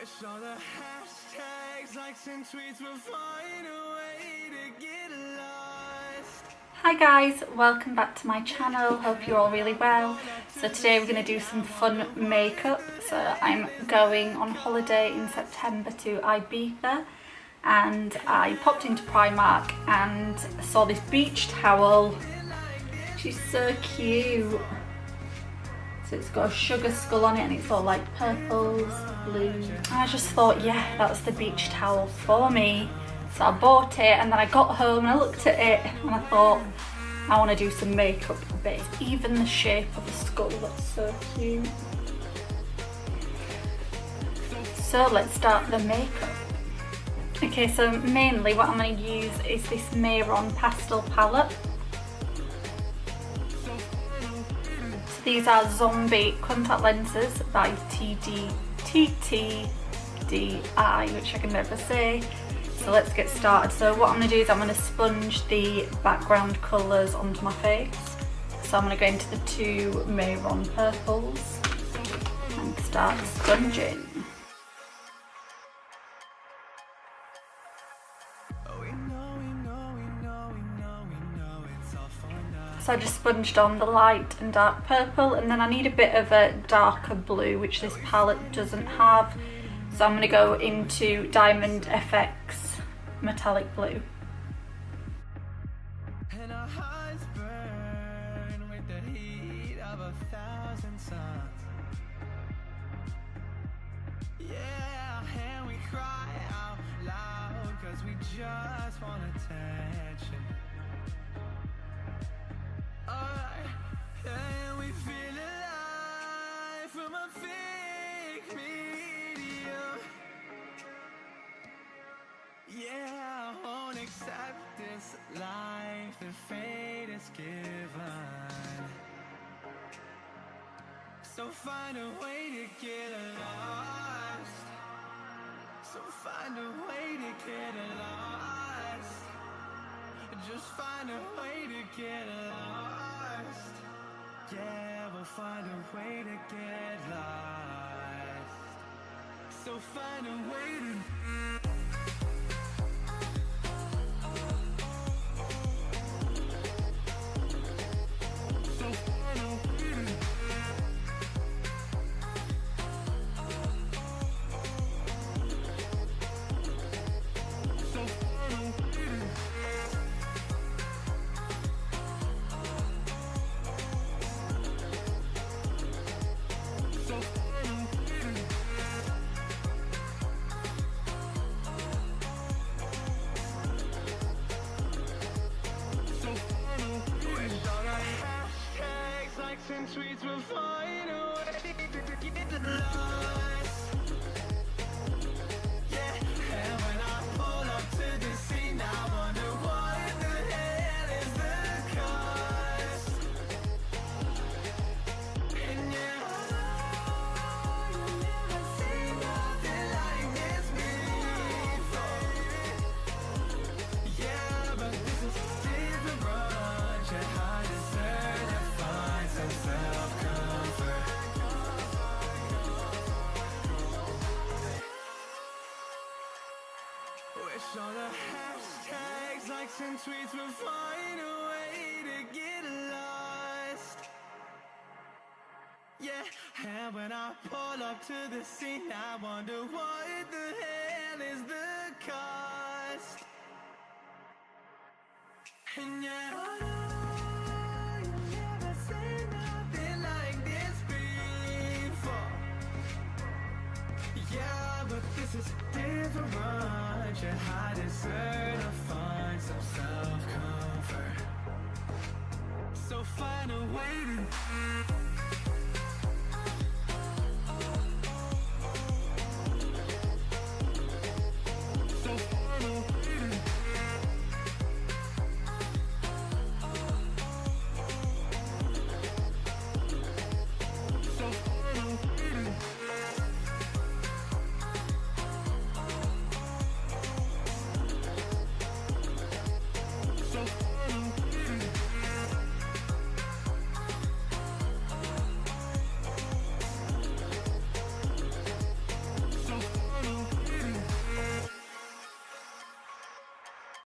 Wish all the hashtags, likes and tweets would find a way to get lost. Hi guys, welcome back to my channel. Hope you're all really well. So today we're going to do some fun makeup. So I'm going on holiday in September to Ibiza, and I popped into Primark and saw this beach towel. She's so cute. So it's got a sugar skull on it and it's all like purples, blues. And I just thought, yeah, that's the beach towel for me. So I bought it, and then I got home and I looked at it and I thought, I want to do some makeup with it. Even the shape of the skull, that's so cute. So let's start the makeup. Okay, so mainly what I'm going to use is this Mayron pastel palette. These are Zombie contact lenses by TTDI, which I can never say. So let's get started. So what I'm going to do is I'm going to sponge the background colours onto my face. So I'm going to go into the two Mayron purples and start sponging. So I just sponged on the light and dark purple, and then I need a bit of a darker blue, which this palette doesn't have. So I'm going to go into Diamond FX metallic blue. And our hearts burn with the heat of 1,000 suns. Yeah, and we cry out loud 'cause we just want attention. And we feel alive from a fake medium. Yeah, I won't accept this life that fate has given. So find a way to get lost. So find a way to get lost. Just find a way to get lost. Yeah, we'll find a way to get lost. So find a way to... and tweets will find a way to get lost. Yeah, and when I pull up to the scene, I wonder what the hell is the cost. And yeah, you'll never see nothing like this before. Yeah, but this is different, yeah, I deserve to find some self-comfort. Wish all the hashtags, likes and tweets would find a way to get lost. Yeah, and when I pull up to the scene, I wonder what the hell is the cost. And yeah, yeah, but this is different. Yeah, I deserve to find some self-comfort. So find a way to